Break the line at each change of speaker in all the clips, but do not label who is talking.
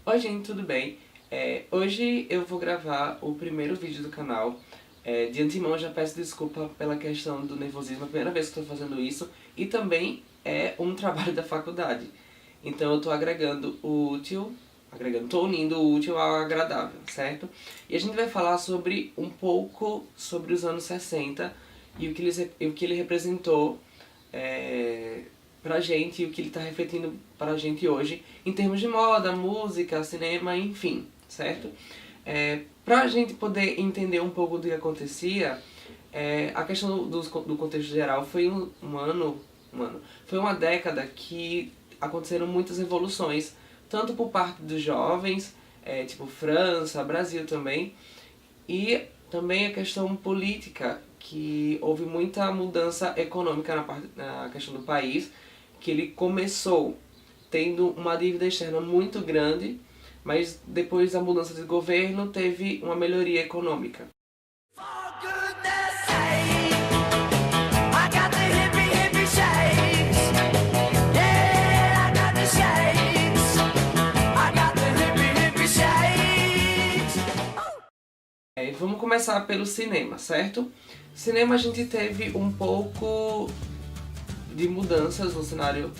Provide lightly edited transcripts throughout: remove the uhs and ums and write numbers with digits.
Oi gente, tudo bem? Hoje eu vou gravar o primeiro vídeo do canal. De antemão já peço desculpa pela questão do nervosismo, é a primeira vez que estou fazendo isso. E também é um trabalho da faculdade. Então eu estou tô unindo o útil ao agradável, certo? E a gente vai falar sobre um pouco sobre os anos 60 e o que ele representou pra gente e o que ele tá refletindo pra gente hoje em termos de moda, música, cinema, enfim, certo? Pra gente poder entender um pouco do que acontecia, a questão do contexto geral foi foi uma década que aconteceram muitas revoluções, tanto por parte dos jovens, tipo França, Brasil também, e também a questão política, que houve muita mudança econômica na questão do país, que ele começou tendo uma dívida externa muito grande, mas depois da mudança de governo teve uma melhoria econômica. Vamos começar pelo cinema, certo? Cinema a gente teve um pouco de mudanças no cenário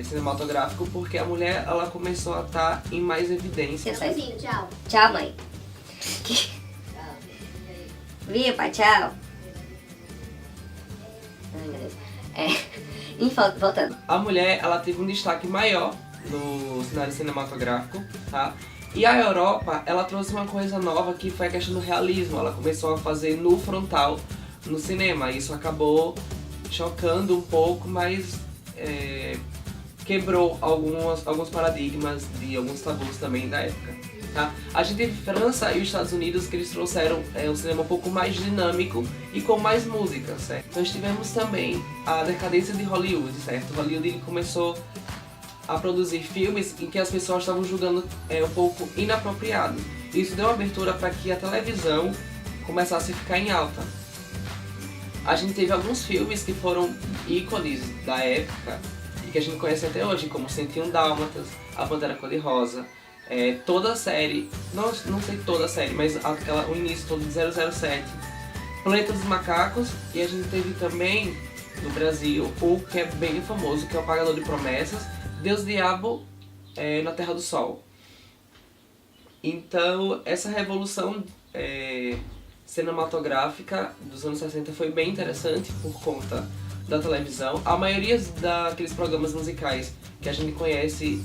cinematográfico, porque a mulher ela começou a estar em mais evidência.
Sozinho, tchau. Tchau, mãe. Viu, pai? Tchau. Ai, meu Deus. Enfim, voltando.
A mulher ela teve um destaque maior no cenário cinematográfico, tá? E a Europa, ela trouxe uma coisa nova que foi a questão do realismo. Ela começou a fazer no frontal no cinema. Isso acabou chocando um pouco, mas quebrou alguns paradigmas de alguns tabus também da época. Tá? A gente teve França e os Estados Unidos que eles trouxeram um cinema um pouco mais dinâmico e com mais música, certo? Nós tivemos também a decadência de Hollywood, certo? Hollywood ele começou a produzir filmes em que as pessoas estavam julgando um pouco inapropriado. Isso deu abertura para que a televisão começasse a ficar em alta. A gente teve alguns filmes que foram ícones da época e que a gente conhece até hoje, como 101 Dálmatas, A Pantera Cor-de-Rosa, toda a série, não sei toda a série, mas o início todo de 007, Planeta dos Macacos, e a gente teve também no Brasil o que é bem famoso, que é o Pagador de Promessas, Deus Diabo na Terra do Sol. Então essa revolução cinematográfica dos anos 60 foi bem interessante por conta da televisão. A maioria daqueles programas musicais que a gente conhece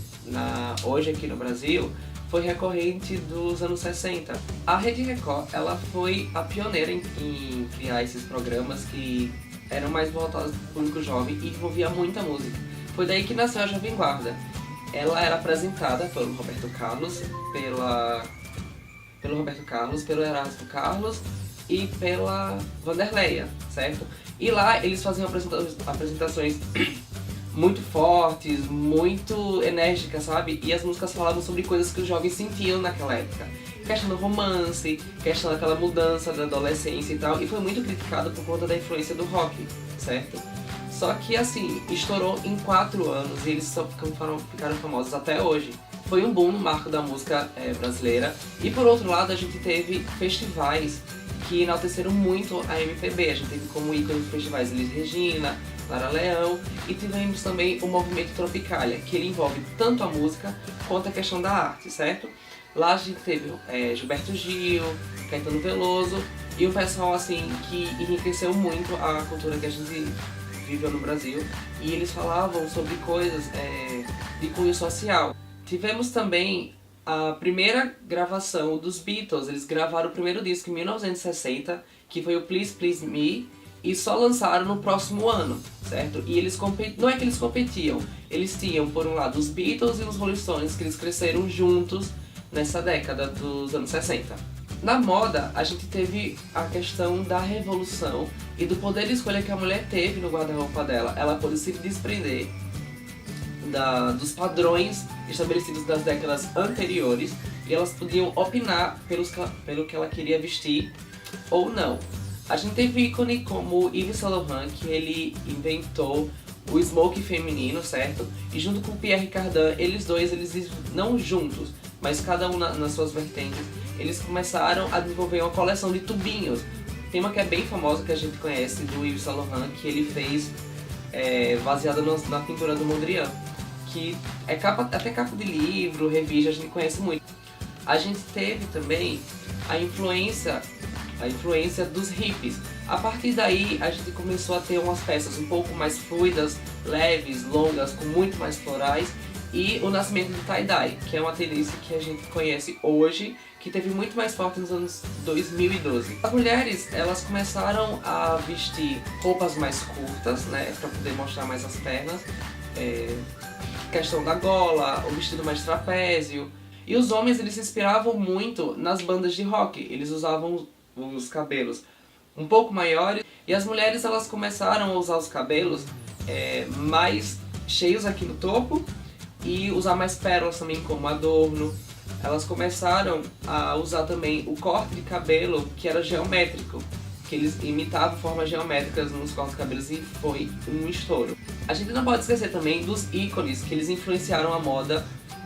hoje aqui no Brasil foi recorrente dos anos 60. A Rede Record ela foi a pioneira em criar esses programas que eram mais voltados para o público jovem e envolvia muita música. Foi daí que nasceu a Jovem Guarda. Ela era apresentada pelo Roberto Carlos, pelo Erasmo Carlos e pela Vanderleia, certo? E lá eles faziam apresentações muito fortes, muito enérgicas, sabe? E as músicas falavam sobre coisas que os jovens sentiam naquela época. Questão do romance, questão daquela mudança da adolescência e tal. E foi muito criticado por conta da influência do rock, certo? Só que assim, estourou em 4 anos e eles só ficaram famosos até hoje. Foi um boom no marco da música brasileira. E por outro lado, a gente teve festivais que enalteceram muito a MPB. A gente teve como ícone de festivais Elis Regina, Lara Leão, e tivemos também o movimento Tropicália, que ele envolve tanto a música quanto a questão da arte, certo? Lá a gente teve Gilberto Gil, Caetano Veloso e um pessoal assim que enriqueceu muito a cultura que a gente viveu no Brasil, e eles falavam sobre coisas de cunho social. Tivemos também a primeira gravação dos Beatles. Eles gravaram o primeiro disco em 1960, que foi o Please Please Me, e só lançaram no próximo ano, certo? E eles não é que eles competiam, eles tinham por um lado os Beatles e os Rolling Stones, que eles cresceram juntos nessa década dos anos 60. Na moda, a gente teve a questão da revolução e do poder de escolha que a mulher teve no guarda-roupa dela. Ela pôde se desprender dos padrões estabelecidos das décadas anteriores e elas podiam opinar pelo que ela queria vestir ou não. A gente teve ícone como Yves Saint Laurent, que ele inventou o smoke feminino, certo? E junto com o Pierre Cardin, eles não juntos, mas cada um nas suas vertentes, eles começaram a desenvolver uma coleção de tubinhos. Tem uma que é bem famosa, que a gente conhece, do Yves Saint Laurent, que ele fez baseada na pintura do Mondrian, que é até capa de livro, revista, a gente conhece muito. A gente teve também a influência dos hippies. A partir daí, a gente começou a ter umas peças um pouco mais fluidas, leves, longas, com muito mais florais, e o nascimento do tie-dye, que é uma tendência que a gente conhece hoje, que teve muito mais forte nos anos 2012. As mulheres, elas começaram a vestir roupas mais curtas, né, para poder mostrar mais as pernas, questão da gola, o vestido mais trapézio. E os homens, eles se inspiravam muito nas bandas de rock, eles usavam os cabelos um pouco maiores, e as mulheres, elas começaram a usar os cabelos mais cheios aqui no topo, e usar mais pérolas também como adorno. Elas começaram a usar também o corte de cabelo que era geométrico, que eles imitavam formas geométricas nos cortes de cabelos, e foi um estouro. A gente não pode esquecer também dos ícones, que eles influenciaram a moda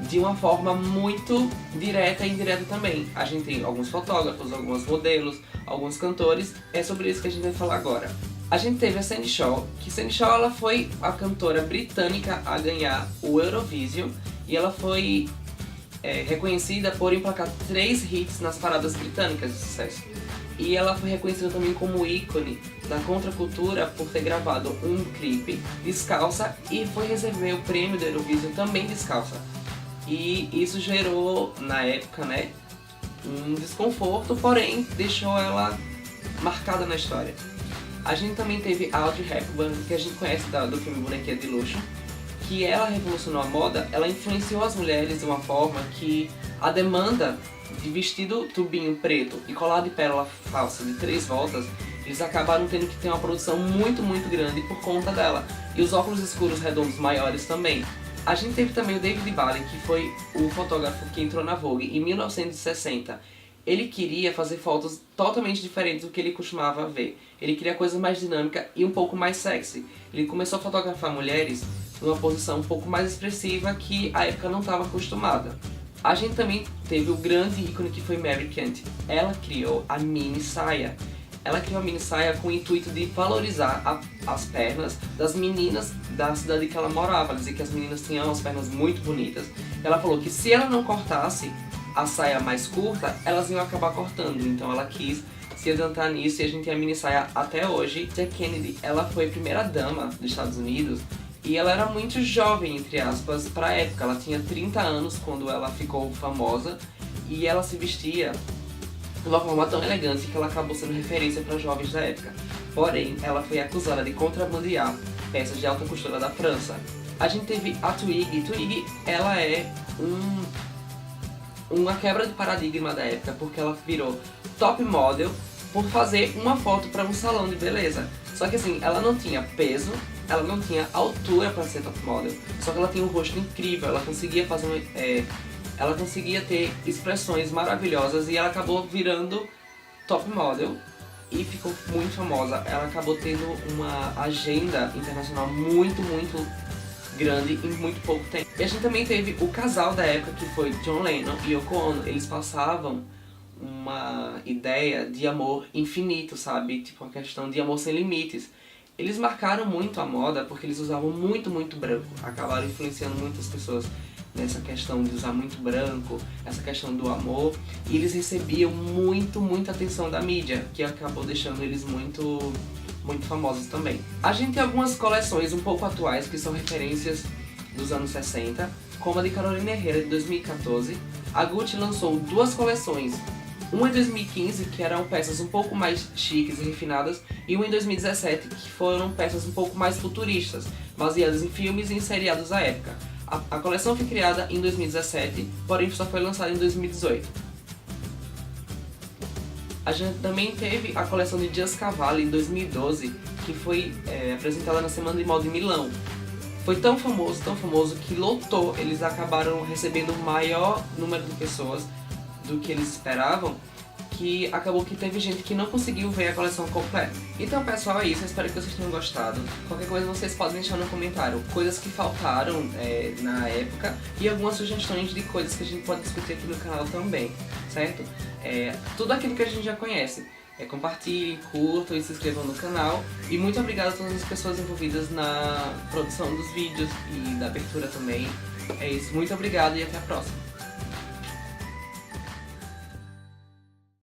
de uma forma muito direta e indireta também. A gente tem alguns fotógrafos, alguns modelos, alguns cantores, é sobre isso que a gente vai falar agora. A gente teve a Sandie Shaw, que Sandie Shaw, ela foi a cantora britânica a ganhar o Eurovision, e ela foi reconhecida por emplacar 3 hits nas paradas britânicas de sucesso. E ela foi reconhecida também como ícone da contracultura por ter gravado um clipe descalça, e foi receber o prêmio do Eurovision também descalça. E isso gerou, na época, né, um desconforto, porém deixou ela marcada na história. A gente também teve a Audrey Hepburn, que a gente conhece do filme Bonequinha de Luxo, que ela revolucionou a moda. Ela influenciou as mulheres de uma forma que a demanda de vestido tubinho preto e colar de pérola falsa de 3 voltas, eles acabaram tendo que ter uma produção muito grande por conta dela. E os óculos escuros redondos maiores também. A gente teve também o David Ballin, que foi o fotógrafo que entrou na Vogue em 1960. Ele queria fazer fotos totalmente diferentes do que ele costumava ver. Ele queria coisa mais dinâmica e um pouco mais sexy. Ele começou a fotografar mulheres numa posição um pouco mais expressiva que a época não estava acostumada. A gente também teve o grande ícone que foi Mary Kent. Ela criou a mini saia. Ela criou a mini saia com o intuito de valorizar as pernas das meninas da cidade que ela morava. Ela dizia que as meninas tinham as pernas muito bonitas. Ela falou que se ela não cortasse a saia mais curta, elas iam acabar cortando. Então ela quis se adiantar nisso, e a gente tem a mini saia até hoje. Jack Kennedy, ela foi a primeira dama dos Estados Unidos, e ela era muito jovem, entre aspas, para a época. Ela tinha 30 anos quando ela ficou famosa, e ela se vestia de uma forma tão elegante que ela acabou sendo referência para jovens da época. Porém, ela foi acusada de contrabandear peças de alta costura da França. A gente teve a Twiggy. Twiggy, ela é uma quebra de paradigma da época, porque ela virou top model por fazer uma foto para um salão de beleza. Só que assim, ela não tinha peso, ela não tinha altura para ser top model, só que ela tinha um rosto incrível, ela conseguia fazer ela conseguia ter expressões maravilhosas, e ela acabou virando top model e ficou muito famosa. Ela acabou tendo uma agenda internacional muito grande em muito pouco tempo. E a gente também teve o casal da época, que foi John Lennon e Yoko Ono. Eles passavam uma ideia de amor infinito, sabe? Tipo, uma questão de amor sem limites. Eles marcaram muito a moda porque eles usavam muito branco. Acabaram influenciando muitas pessoas nessa questão de usar muito branco, essa questão do amor. E eles recebiam muita atenção da mídia, que acabou deixando eles muito famosos também. A gente tem algumas coleções um pouco atuais que são referências dos anos 60, como a de Carolina Herrera de 2014. A Gucci lançou 2 coleções, uma em 2015, que eram peças um pouco mais chiques e refinadas, e uma em 2017, que foram peças um pouco mais futuristas, baseadas em filmes e em seriados da época. A coleção foi criada em 2017, porém só foi lançada em 2018. A gente também teve a coleção de Just Cavalli em 2012, que foi apresentada na Semana de Moda em Milão. Foi tão famoso que lotou. Eles acabaram recebendo o maior número de pessoas do que eles esperavam, que acabou que teve gente que não conseguiu ver a coleção completa. Então, pessoal, é isso. Eu espero que vocês tenham gostado. Qualquer coisa vocês podem deixar no comentário coisas que faltaram na época e algumas sugestões de coisas que a gente pode discutir aqui no canal também, certo? Tudo aquilo que a gente já conhece. Compartilhem, curtam e se inscrevam no canal. E muito obrigado a todas as pessoas envolvidas na produção dos vídeos e da abertura também. É isso, muito obrigado e até a próxima.